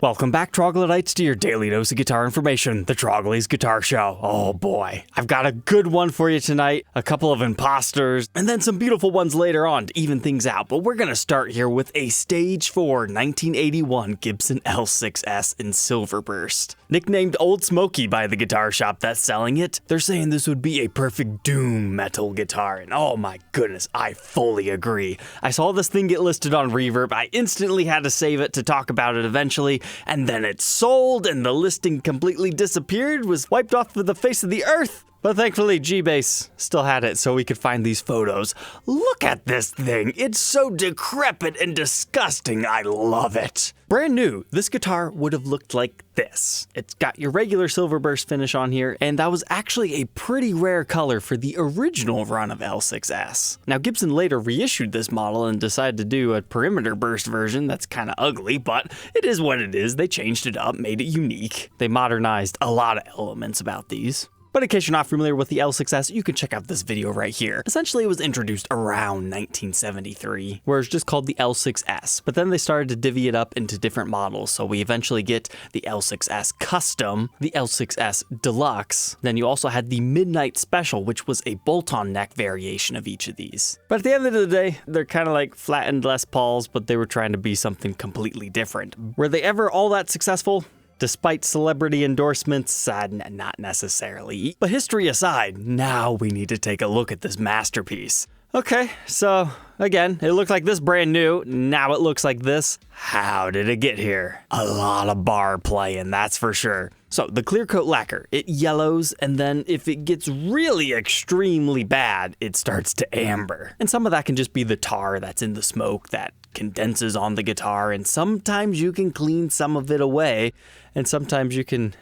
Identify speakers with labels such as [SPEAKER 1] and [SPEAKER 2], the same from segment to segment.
[SPEAKER 1] Welcome back, Troglodytes, to your daily dose of guitar information, the Trogly's Guitar Show. Oh boy, I've got a good one for you tonight, a couple of imposters, and then some beautiful ones later on to even things out. But we're gonna start here with a Stage 4 1981 Gibson L6-S in Silverburst. Nicknamed Old Smokey by the guitar shop that's selling it, they're saying this would be a perfect doom metal guitar, and oh my goodness, I fully agree. I saw this thing get listed on Reverb, I instantly had to save it to talk about it eventually, and then it sold and the listing completely disappeared, was wiped off of the face of the earth. But thankfully, G-Base still had it so we could find these photos. Look at this thing. It's so decrepit and disgusting. I love it. Brand new, this guitar would have looked like this. It's got your regular Silverburst finish on here, and that was actually a pretty rare color for the original run of L6-S. Now, Gibson later reissued this model and decided to do a perimeter burst version that's kind of ugly, but it is what it is. They changed it up, made it unique. They modernized a lot of elements about these. But in case you're not familiar with the L6-S, you can check out this video right here. Essentially, it was introduced around 1973, where it's just called the L6-S. But then they started to divvy it up into different models, so we eventually get the L6-S Custom, the L6-S Deluxe. Then you also had the Midnight Special, which was a bolt-on neck variation of each of these. But at the end of the day, they're kind of like flattened Les Pauls, but they were trying to be something completely different. Were they ever all that successful? Despite celebrity endorsements, not necessarily. But history aside, now we need to take a look at this masterpiece. Okay, so again, it looked like this brand new, now it looks like this. How did it get here? A lot of bar playing, that's for sure. So the clear coat lacquer, it yellows, and then if it gets really extremely bad, it starts to amber. And some of that can just be the tar that's in the smoke that condenses on the guitar, and sometimes you can clean some of it away, and sometimes you can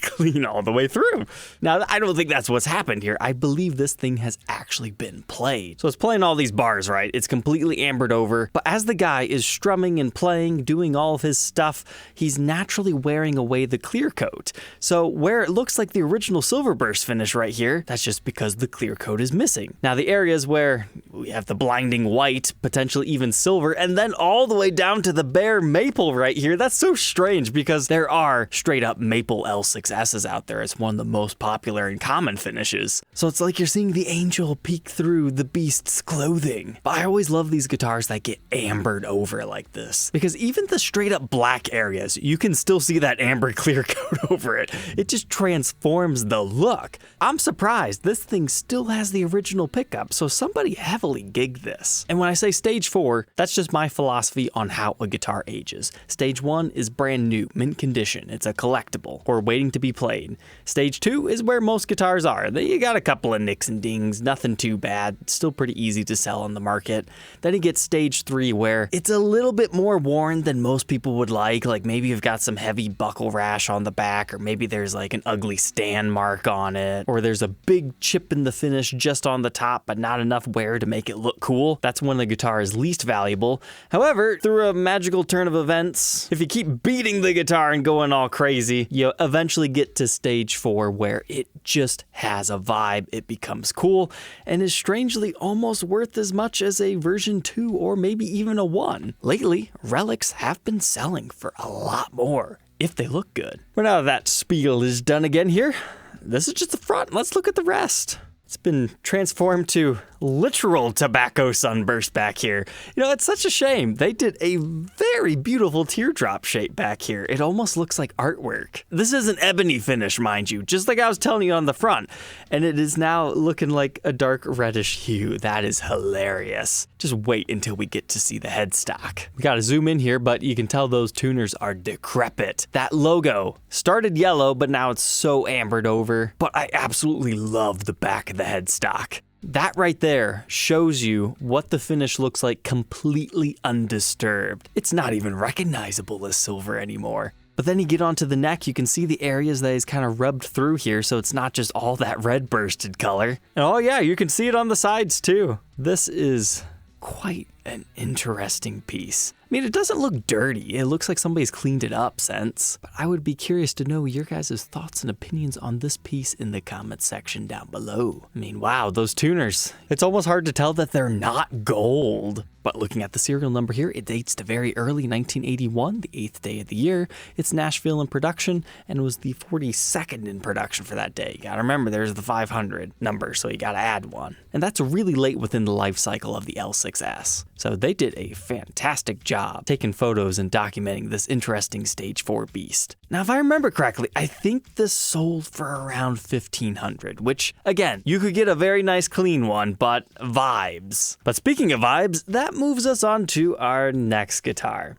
[SPEAKER 1] clean all the way through. Now, I don't think that's what's happened here. I believe this thing has actually been played. So it's playing all these bars, right? It's completely ambered over, but as the guy is strumming and playing, doing all of his stuff, he's naturally wearing away the clear coat. So where it looks like the original Silverburst finish right here, that's just because the clear coat is missing. Now, the areas where we have the blinding white, potentially even silver, and then all the way down to the bare maple right here, that's so strange because there are straight up maple L6S's out there. It's one of the most popular and common finishes. So it's like you're seeing the angel peek through the beast's clothing. But I always love these guitars that get ambered over like this, because even the straight up black areas, you can still see that amber clear coat over it. It just transforms the look. I'm surprised this thing still has the original pickup, so somebody heavily gigged this. And when I say Stage 4, that's just my philosophy on how a guitar ages. Stage 1 is brand new, mint condition. It's a collectible, or waiting to be played. Stage 2 is where most guitars are. Then you got a couple of nicks and dings, nothing too bad, still pretty easy to sell on the market. Then you get Stage 3 where it's a little bit more worn than most people would like maybe you've got some heavy buckle rash on the back, or maybe there's like an ugly stand mark on it, or there's a big chip in the finish just on the top but not enough wear to make it look cool. That's when the guitar is least valuable. However, through a magical turn of events, if you keep beating the guitar and going all crazy, you eventually get to Stage 4 where it just has a vibe, it becomes cool, and is strangely almost worth as much as a version 2 or maybe even a 1. Lately, relics have been selling for a lot more, if they look good. But now that spiel is done again here, this is just the front, let's look at the rest. It's been transformed to literal tobacco sunburst back here. You know, it's such a shame. They did a very beautiful teardrop shape back here. It almost looks like artwork. This is an ebony finish, mind you, just like I was telling you on the front. And it is now looking like a dark reddish hue. That is hilarious. Just wait until we get to see the headstock. We gotta zoom in here, but you can tell those tuners are decrepit. That logo started yellow, but now it's so ambered over. But I absolutely love the back of the headstock. That right there shows you what the finish looks like completely undisturbed. It's not even recognizable as silver anymore. But then you get onto the neck, you can see the areas that is kind of rubbed through here, so it's not just all that red bursted color. And oh yeah, you can see it on the sides too. This is quite an interesting piece. mean, it doesn't look dirty. It looks like somebody's cleaned it up since. But I would be curious to know your guys' thoughts and opinions on this piece in the comments section down below. I mean, wow, those tuners. It's almost hard to tell that they're not gold. But looking at the serial number here, it dates to very early 1981, the 8th day of the year. It's Nashville in production and was the 42nd in production for that day. You gotta remember, there's the 500 number, so you gotta add one. And that's really late within the life cycle of the L6-S. So they did a fantastic job taking photos and documenting this interesting stage 4 beast. Now, if I remember correctly, I think this sold for around $1,500, which, again, you could get a very nice clean one, but vibes. But speaking of vibes, that moves us on to our next guitar.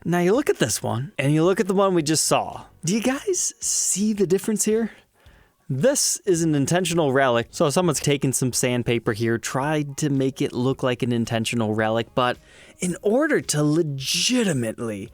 [SPEAKER 1] Now, you look at this one, and you look at the one we just saw. Do you guys see the difference here? This is an intentional relic, so someone's taken some sandpaper here, tried to make it look like an intentional relic, but in order to legitimately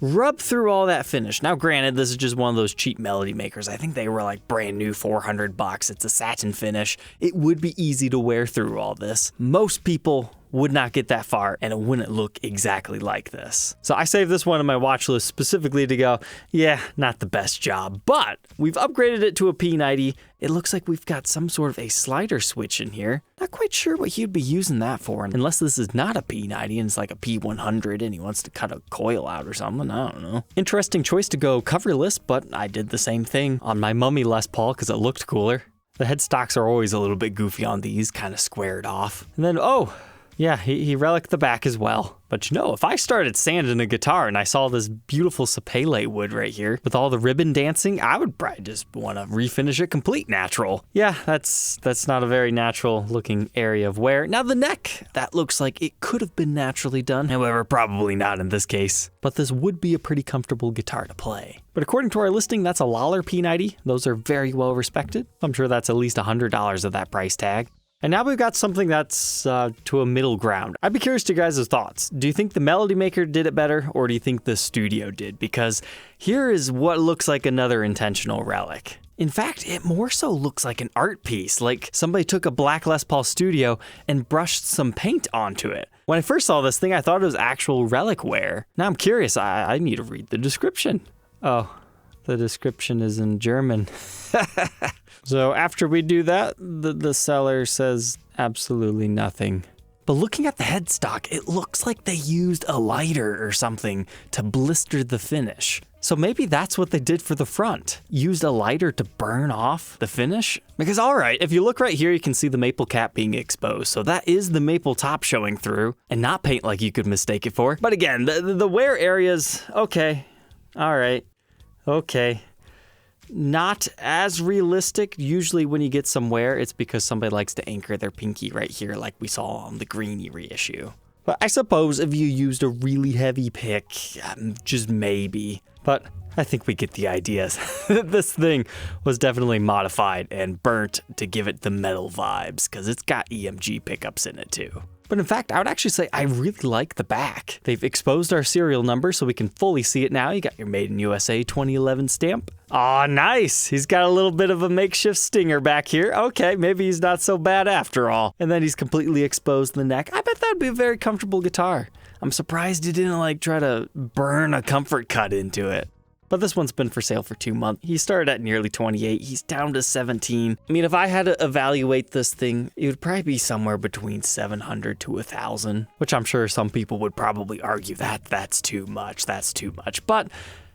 [SPEAKER 1] rub through all that finish. Now, granted, this is just one of those cheap melody makers. I think they were like brand new, $400. It's a satin finish. It would be easy to wear through all this. Most people would not get that far, and it wouldn't look exactly like this. So I saved this one on my watch list specifically to go, yeah, not the best job, but we've upgraded it to a P90. It looks like we've got some sort of a slider switch in here. Not quite sure what you'd be using that for, unless this is not a P90 and it's like a P100 and he wants to cut a coil out or something. I don't know. Interesting choice to go coverless, but I did the same thing on my Mummy Les Paul because it looked cooler. The headstocks are always a little bit goofy on these, kind of squared off. And then, oh, yeah, he reliced the back as well. But you know, if I started sanding a guitar and I saw this beautiful sapele wood right here with all the ribbon dancing, I would probably just want to refinish it complete natural. Yeah, that's not a very natural looking area of wear. Now the neck, that looks like it could have been naturally done. However, probably not in this case. But this would be a pretty comfortable guitar to play. But according to our listing, that's a Lawler P90. Those are very well respected. I'm sure that's at least $100 of that price tag. And now we've got something that's to a middle ground. I'd be curious to your guys' thoughts. Do you think the Melody Maker did it better, or do you think the studio did? Because here is what looks like another intentional relic. In fact, it more so looks like an art piece, like somebody took a black Les Paul Studio and brushed some paint onto it. When I first saw this thing, I thought it was actual relic wear. Now I'm curious, I need to read the description. Oh, the description is in German. So after we do that, the seller says absolutely nothing. But looking at the headstock, it looks like they used a lighter or something to blister the finish. So maybe that's what they did for the front. Used a lighter to burn off the finish? Because all right, if you look right here, you can see the maple cap being exposed. So that is the maple top showing through and not paint like you could mistake it for. But again, the wear areas, okay, all right, okay. Not as realistic. Usually when you get some wear, it's because somebody likes to anchor their pinky right here like we saw on the Greenie reissue. But I suppose if you used a really heavy pick, just maybe. But I think we get the idea. This thing was definitely modified and burnt to give it the metal vibes because it's got EMG pickups in it too. But in fact, I would actually say I really like the back. They've exposed our serial number so we can fully see it now. You got your Made in USA 2011 stamp. Aw, nice. He's got a little bit of a makeshift stinger back here. Okay, maybe he's not so bad after all. And then he's completely exposed the neck. I bet that would be a very comfortable guitar. I'm surprised he didn't like try to burn a comfort cut into it. But this one's been for sale for 2 months. He started at nearly 28. He's down to 17. I mean, if I had to evaluate this thing, it would probably be somewhere between 700 to 1,000, which I'm sure some people would probably argue that that's too much. But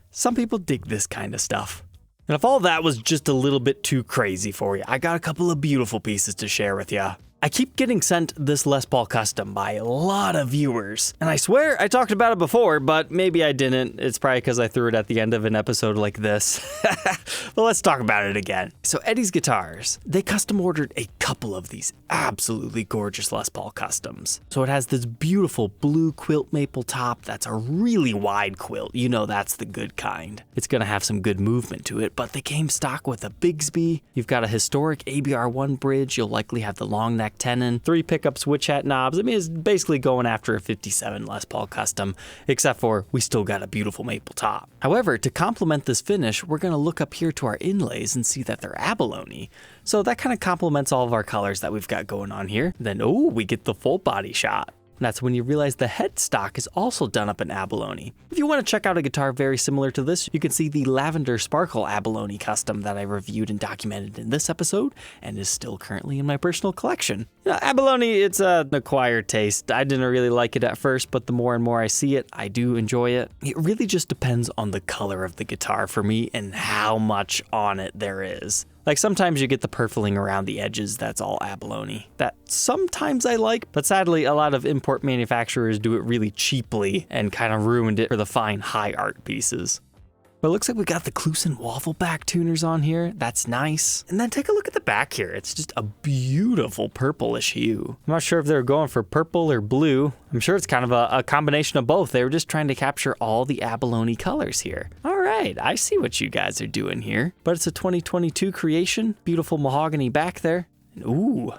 [SPEAKER 1] some people dig this kind of stuff. And if all that was just a little bit too crazy for you, I got a couple of beautiful pieces to share with you. I keep getting sent this Les Paul Custom by a lot of viewers, and I swear I talked about it before, but maybe I didn't. It's probably because I threw it at the end of an episode like this. But let's talk about it again. So Eddie's Guitars, they custom ordered a couple of these absolutely gorgeous Les Paul Customs. So it has this beautiful blue quilt maple top that's a really wide quilt. You know that's the good kind. It's gonna have some good movement to it, but they came stock with a Bigsby. You've got a historic ABR1 bridge. You'll likely have the long neck tenon, 3 pickup switch hat knobs. I mean, it's basically going after a 57 Les Paul Custom, except for we still got a beautiful maple top. However, to complement this finish, we're gonna look up here to our inlays and see that they're abalone. So that kind of complements all of our colors that we've got going on here. Then, oh, we get the full body shot. and that's when you realize the headstock is also done up in abalone. If you want to check out a guitar very similar to this, you can see the Lavender Sparkle Abalone custom that I reviewed and documented in this episode, and is still currently in my personal collection. Abalone, it's an acquired taste. I didn't really like it at first, but the more and more I see it, I do enjoy it. It really just depends on the color of the guitar for me and how much on it there is. Like sometimes you get the purfling around the edges, that's all abalone. That sometimes I like, but sadly a lot of import manufacturers do it really cheaply and kind of ruined it for the fine high art pieces. But it looks like we got the Kluson waffle back tuners on here. That's nice. And then take a look at the back here. It's just a beautiful purplish hue. I'm not sure if they were going for purple or blue. I'm sure it's kind of a combination of both. They were just trying to capture all the abalone colors here. All right, I see what you guys are doing here. But it's a 2022 creation. Beautiful mahogany back there. And ooh,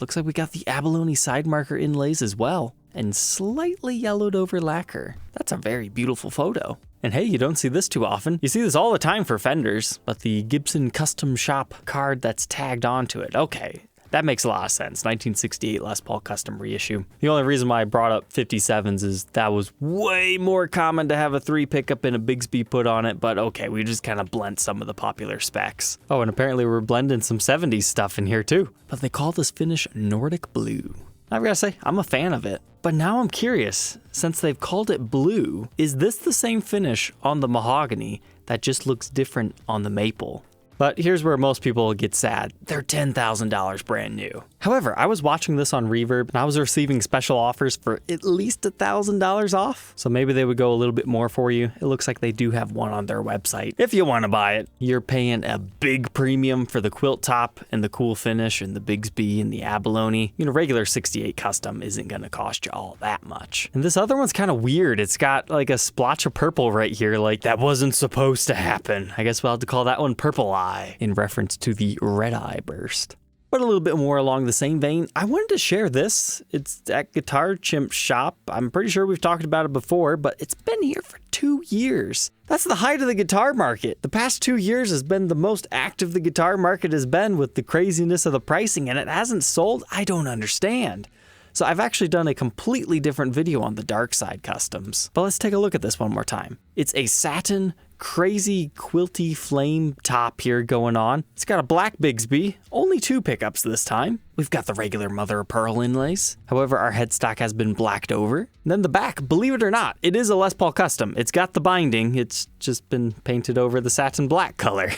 [SPEAKER 1] looks like we got the abalone side marker inlays as well. And slightly yellowed over lacquer. That's a very beautiful photo. And hey, you don't see this too often. You see this all the time for Fenders, but the Gibson Custom Shop card that's tagged onto it. Okay, that makes a lot of sense. 1968 Les Paul Custom reissue. The only reason why I brought up 57s is that was way more common to have a 3 pickup and a Bigsby put on it, but okay, we just kind of blend some of the popular specs. Oh, and apparently we're blending some 70s stuff in here too. But they call this finish Nordic Blue. I've got to say, I'm a fan of it. But now I'm curious, since they've called it blue, is this the same finish on the mahogany that just looks different on the maple? But here's where most people get sad. They're $10,000 brand new. However, I was watching this on Reverb and I was receiving special offers for at least $1,000 off. So maybe they would go a little bit more for you. It looks like they do have one on their website. If you want to buy it, you're paying a big premium for the quilt top and the cool finish and the Bigsby and the abalone. You know, regular 68 custom isn't going to cost you all that much. And this other one's kind of weird. It's got like a splotch of purple right here. Like that wasn't supposed to happen. I guess we'll have to call that one Purple Eye, in reference to the red eye burst. But a little bit more along the same vein, I wanted to share this. It's at Guitar Chimp shop. I'm pretty sure we've talked about it before, but it's been here for 2 years. That's the height of the guitar market. The past 2 years has been the most active the guitar market has been with the craziness of the pricing, and it hasn't sold. I don't understand. So I've actually done a completely different video on the Darkside customs. But let's take a look at this one more time. It's a satin, crazy quilty flame top here going on. It's got a black Bigsby, only 2 pickups this time. We've got the regular mother of pearl inlays. However, our headstock has been blacked over. And then the back, believe it or not, it is a Les Paul custom. It's got the binding. It's just been painted over the satin black color.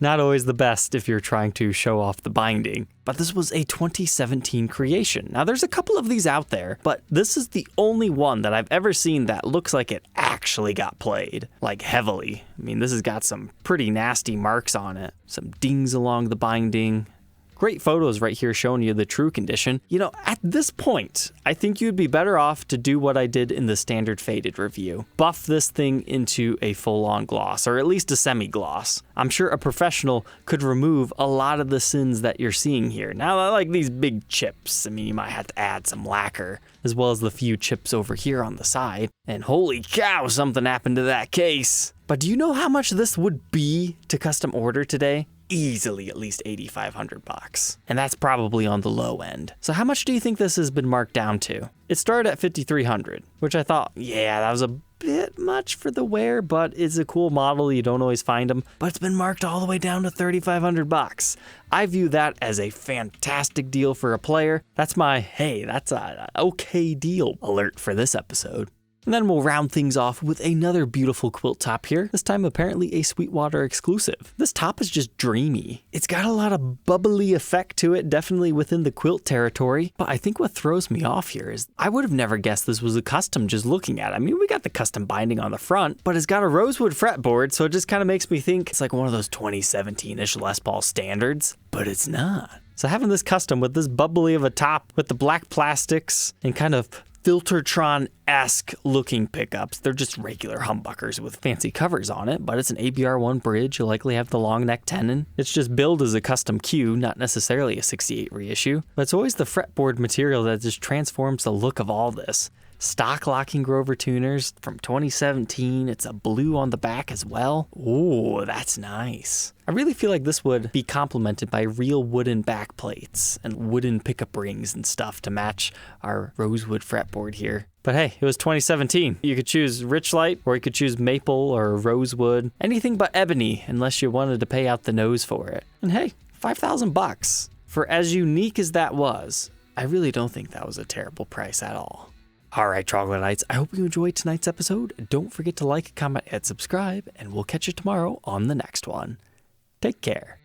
[SPEAKER 1] Not always the best if you're trying to show off the binding. But this was a 2017 creation. Now there's a couple of these out there, but this is the only one that I've ever seen that looks like it actually got played, like heavily. I mean, this has got some pretty nasty marks on it. Some dings along the binding. Great photos right here showing you the true condition. You know, at this point, I think you'd be better off to do what I did in the standard faded review. Buff this thing into a full-on gloss, or at least a semi-gloss. I'm sure a professional could remove a lot of the sins that you're seeing here. Now, like these big chips, I mean, you might have to add some lacquer, as well as the few chips over here on the side. And holy cow, something happened to that case. But do you know how much this would be to custom order today? Easily at least $8,500, and that's probably on the low end. So how much do you think this has been marked down to? It started at $5,300, which I thought, yeah, that was a bit much for the wear, but it's a cool model. You don't always find them, but it's been marked all the way down to $3,500. I view that as a fantastic deal for a player. That's my, hey, that's a okay deal alert for this episode. And then we'll round things off with another beautiful quilt top here, this time apparently a Sweetwater exclusive. This top is just dreamy. It's got a lot of bubbly effect to it, definitely within the quilt territory, but I think what throws me off here is I would have never guessed this was a custom just looking at it. I mean, we got the custom binding on the front, but it's got a rosewood fretboard, so it just kind of makes me think it's like one of those 2017-ish Les Paul standards, but it's not. So having this custom with this bubbly of a top with the black plastics and kind of Filtertron-esque looking pickups. They're just regular humbuckers with fancy covers on it, but it's an ABR1 bridge. You'll likely have the long neck tenon. It's just billed as a custom Q, not necessarily a 68 reissue. But it's always the fretboard material that just transforms the look of all this. Stock locking Grover tuners from 2017. It's a blue on the back as well. Ooh, that's nice. I really feel like this would be complemented by real wooden back plates and wooden pickup rings and stuff to match our rosewood fretboard here. But hey, it was 2017. You could choose Richlight, or you could choose maple or rosewood. Anything but ebony, unless you wanted to pay out the nose for it. And hey, $5,000. For as unique as that was, I really don't think that was a terrible price at all. All right, Troglodytes, I hope you enjoyed tonight's episode. Don't forget to like, comment, and subscribe, and we'll catch you tomorrow on the next one. Take care.